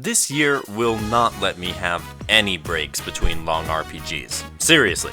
This year will not let me have any breaks between long RPGs. Seriously.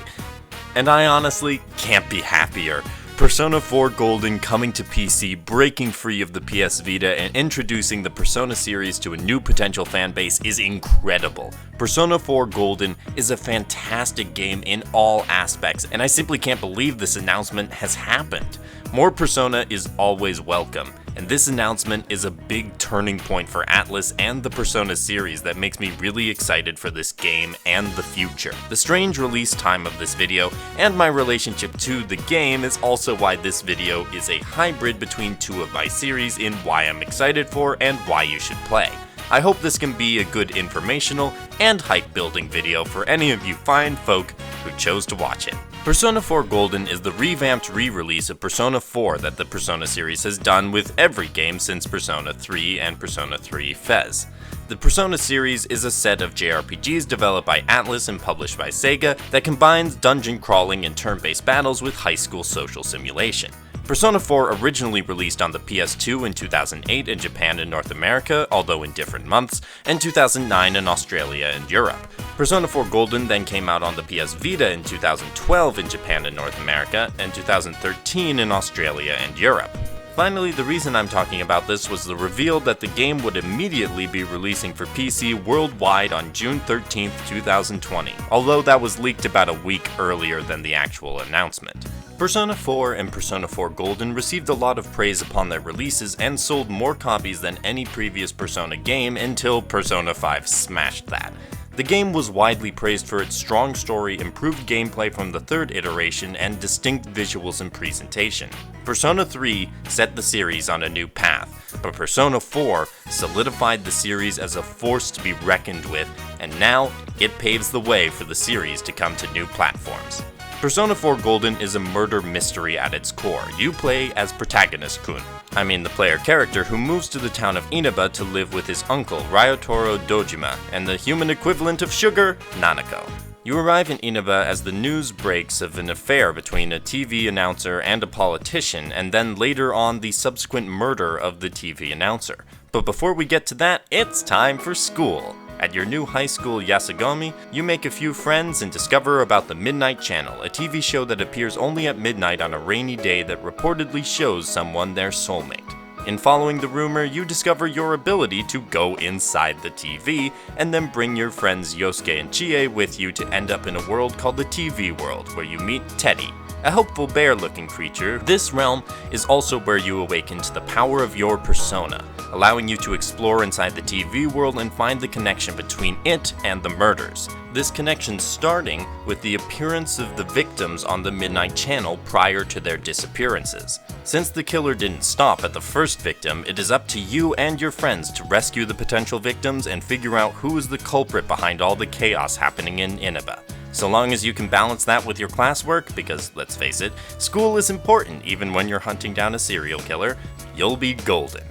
And I honestly can't be happier. Persona 4 Golden coming to PC, breaking free of the PS Vita, and introducing the Persona series to a new potential fanbase is incredible. Persona 4 Golden is a fantastic game in all aspects, and I simply can't believe this announcement has happened. More Persona is always welcome, and this announcement is a big turning point for Atlus and the Persona series that makes me really excited for this game and the future. The strange release time of this video and my relationship to the game is also why this video is a hybrid between two of my series in why I'm excited for and why you should play. I hope this can be a good informational and hype building video for any of you fine folk who chose to watch it. Persona 4 Golden is the revamped re-release of Persona 4 that the Persona series has done with every game since Persona 3 and Persona 3 FES. The Persona series is a set of JRPGs developed by Atlus and published by Sega that combines dungeon crawling and turn-based battles with high school social simulation. Persona 4 originally released on the PS2 in 2008 in Japan and North America, although in different months, and 2009 in Australia and Europe. Persona 4 Golden then came out on the PS Vita in 2012 in Japan and North America, and 2013 in Australia and Europe. Finally, the reason I'm talking about this was the reveal that the game would immediately be releasing for PC worldwide on June 13th, 2020, although that was leaked about a week earlier than the actual announcement. Persona 4 and Persona 4 Golden received a lot of praise upon their releases and sold more copies than any previous Persona game until Persona 5 smashed that. The game was widely praised for its strong story, improved gameplay from the third iteration, and distinct visuals and presentation. Persona 3 set the series on a new path, but Persona 4 solidified the series as a force to be reckoned with, and now it paves the way for the series to come to new platforms. Persona 4 Golden is a murder mystery at its core. You play as Protagonist-kun. The player character who moves to the town of Inaba to live with his uncle, Ryotaro Dojima, and the human equivalent of sugar, Nanako. You arrive in Inaba as the news breaks of an affair between a TV announcer and a politician, and then later on the subsequent murder of the TV announcer. But before we get to that, it's time for school. At your new high school Yasogami, you make a few friends and discover about the Midnight Channel, a TV show that appears only at midnight on a rainy day that reportedly shows someone their soulmate. In following the rumor, you discover your ability to go inside the TV, and then bring your friends Yosuke and Chie with you to end up in a world called the TV World, where you meet Teddy, a helpful bear-looking creature. This realm is also where you awaken to the power of your persona, allowing you to explore inside the TV world and find the connection between it and the murders. This connection starting with the appearance of the victims on the Midnight Channel prior to their disappearances. Since the killer didn't stop at the first victim, it is up to you and your friends to rescue the potential victims and figure out who is the culprit behind all the chaos happening in Inaba. So long as you can balance that with your classwork, because let's face it, school is important even when you're hunting down a serial killer, you'll be golden.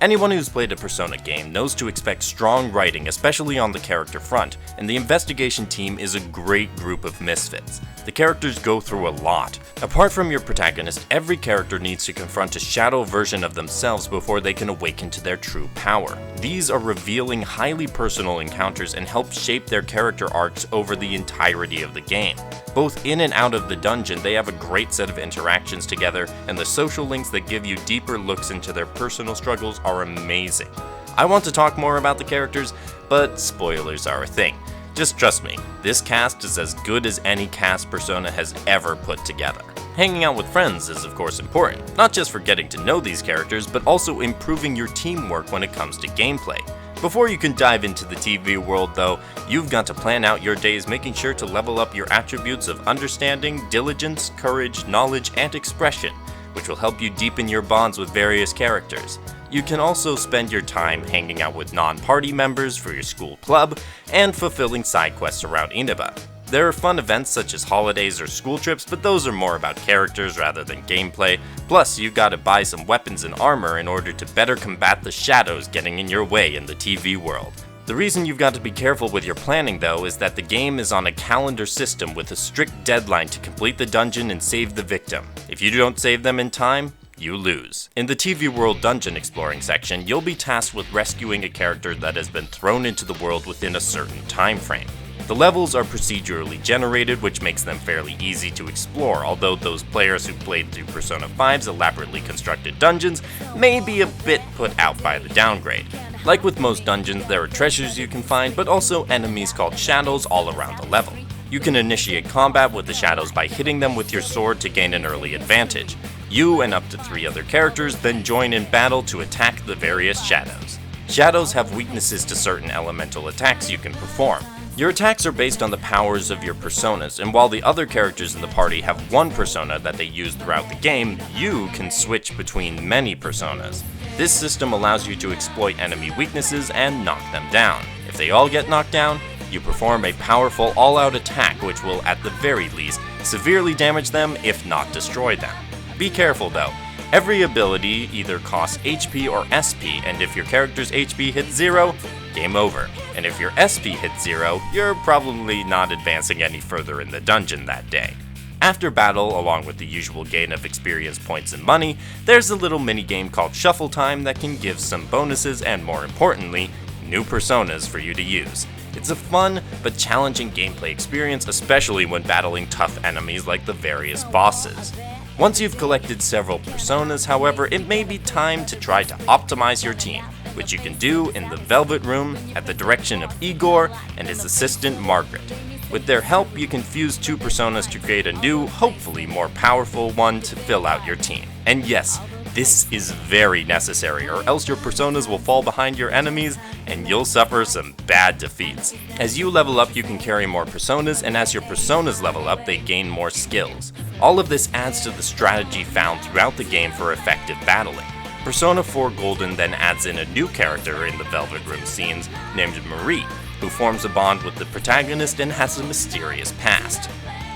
Anyone who's played a Persona game knows to expect strong writing, especially on the character front, and the investigation team is a great group of misfits. The characters go through a lot. Apart from your protagonist, every character needs to confront a shadow version of themselves before they can awaken to their true power. These are revealing, highly personal encounters and help shape their character arcs over the entirety of the game. Both in and out of the dungeon, they have a great set of interactions together, and the social links that give you deeper looks into their personal struggles are amazing. I want to talk more about the characters, but spoilers are a thing. Just trust me, this cast is as good as any cast Persona has ever put together. Hanging out with friends is of course important, not just for getting to know these characters, but also improving your teamwork when it comes to gameplay. Before you can dive into the TV world though, you've got to plan out your days making sure to level up your attributes of understanding, diligence, courage, knowledge, and expression, which will help you deepen your bonds with various characters. You can also spend your time hanging out with non-party members for your school club, and fulfilling side quests around Inaba. There are fun events such as holidays or school trips, but those are more about characters rather than gameplay. Plus, you gotta buy some weapons and armor in order to better combat the shadows getting in your way in the TV world. The reason you've got to be careful with your planning though is that the game is on a calendar system with a strict deadline to complete the dungeon and save the victim. If you don't save them in time, you lose. In the TV World Dungeon Exploring section, you'll be tasked with rescuing a character that has been thrown into the world within a certain time frame. The levels are procedurally generated, which makes them fairly easy to explore, although those players who played through Persona 5's elaborately constructed dungeons may be a bit put out by the downgrade. Like with most dungeons, there are treasures you can find, but also enemies called shadows all around the level. You can initiate combat with the shadows by hitting them with your sword to gain an early advantage. You and up to 3 other characters then join in battle to attack the various shadows. Shadows have weaknesses to certain elemental attacks you can perform. Your attacks are based on the powers of your personas, and while the other characters in the party have one persona that they use throughout the game, you can switch between many personas. This system allows you to exploit enemy weaknesses and knock them down. If they all get knocked down, you perform a powerful all-out attack which will, at the very least, severely damage them if not destroy them. Be careful though. Every ability either costs HP or SP, and if your character's HP hits 0, game over. And if your SP hits 0, you're probably not advancing any further in the dungeon that day. After battle, along with the usual gain of experience points and money, there's a little minigame called Shuffle Time that can give some bonuses and, more importantly, new personas for you to use. It's a fun but challenging gameplay experience, especially when battling tough enemies like the various bosses. Once you've collected several personas, however, it may be time to try to optimize your team, which you can do in the Velvet Room at the direction of Igor and his assistant Margaret. With their help, you can fuse 2 personas to create a new, hopefully more powerful one to fill out your team. And yes, this is very necessary, or else your personas will fall behind your enemies and you'll suffer some bad defeats. As you level up, you can carry more personas, and as your personas level up, they gain more skills. All of this adds to the strategy found throughout the game for effective battling. Persona 4 Golden then adds in a new character in the Velvet Room scenes named Marie, who forms a bond with the protagonist and has a mysterious past.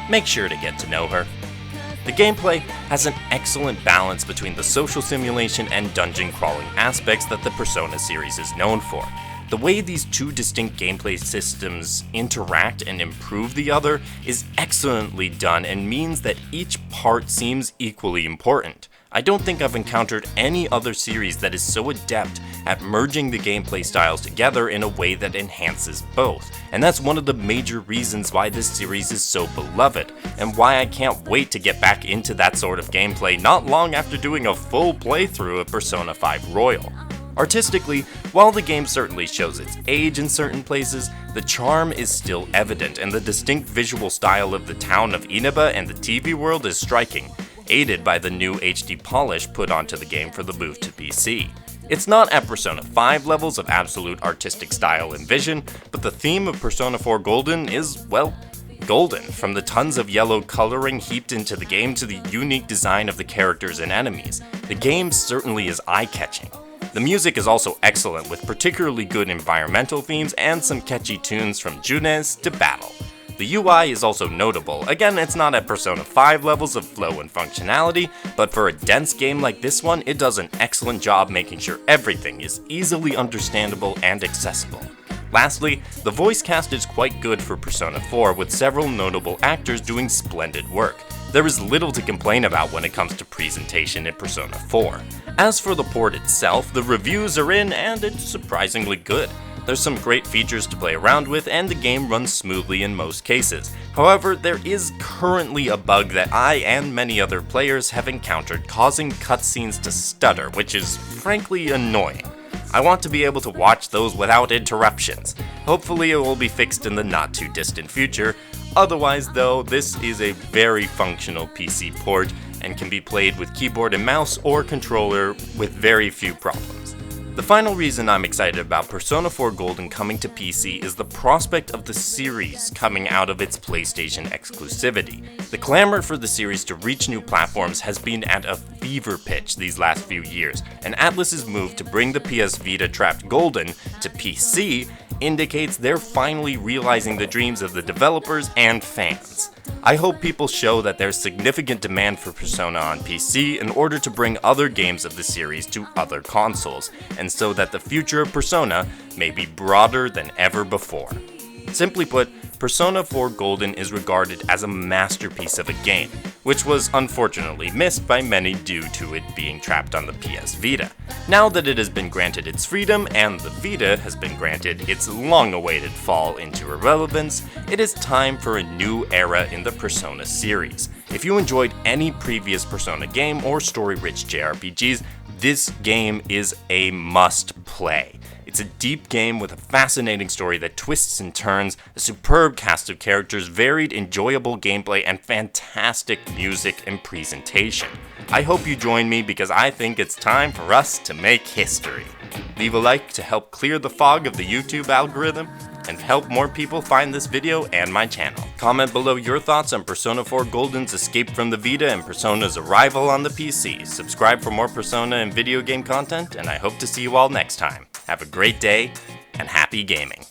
Make sure to get to know her. The gameplay has an excellent balance between the social simulation and dungeon crawling aspects that the Persona series is known for. The way these 2 distinct gameplay systems interact and improve the other is excellently done and means that each part seems equally important. I don't think I've encountered any other series that is so adept at merging the gameplay styles together in a way that enhances both, and that's one of the major reasons why this series is so beloved, and why I can't wait to get back into that sort of gameplay not long after doing a full playthrough of Persona 5 Royal. Artistically, while the game certainly shows its age in certain places, the charm is still evident, and the distinct visual style of the town of Inaba and the TV world is striking, aided by the new HD polish put onto the game for the move to PC. It's not at Persona 5 levels of absolute artistic style and vision, but the theme of Persona 4 Golden is, well, golden, from the tons of yellow coloring heaped into the game to the unique design of the characters and enemies. The game certainly is eye-catching. The music is also excellent, with particularly good environmental themes and some catchy tunes from Junes to Battle. The UI is also notable. Again, it's not at Persona 5 levels of flow and functionality, but for a dense game like this one, it does an excellent job making sure everything is easily understandable and accessible. Lastly, the voice cast is quite good for Persona 4, with several notable actors doing splendid work. There is little to complain about when it comes to presentation in Persona 4. As for the port itself, the reviews are in and it's surprisingly good. There's some great features to play around with, and the game runs smoothly in most cases. However, there is currently a bug that I and many other players have encountered, causing cutscenes to stutter, which is frankly annoying. I want to be able to watch those without interruptions. Hopefully it will be fixed in the not too distant future. Otherwise though, this is a very functional PC port and can be played with keyboard and mouse or controller with very few problems. The final reason I'm excited about Persona 4 Golden coming to PC is the prospect of the series coming out of its PlayStation exclusivity. The clamor for the series to reach new platforms has been at a fever pitch these last few years, and Atlus's move to bring the PS Vita trapped Golden to PC indicates they're finally realizing the dreams of the developers and fans. I hope people show that there's significant demand for Persona on PC in order to bring other games of the series to other consoles, and so that the future of Persona may be broader than ever before. Simply put, Persona 4 Golden is regarded as a masterpiece of a game, which was unfortunately missed by many due to it being trapped on the PS Vita. Now that it has been granted its freedom and the Vita has been granted its long-awaited fall into irrelevance, it is time for a new era in the Persona series. If you enjoyed any previous Persona game or story-rich JRPGs, this game is a must-play. It's a deep game with a fascinating story that twists and turns, a superb cast of characters, varied, enjoyable gameplay, and fantastic music and presentation. I hope you join me because I think it's time for us to make history. Leave a like to help clear the fog of the YouTube algorithm and help more people find this video and my channel. Comment below your thoughts on Persona 4 Golden's escape from the Vita and Persona's arrival on the PC. Subscribe for more Persona and video game content, and I hope to see you all next time. Have a great day, and happy gaming.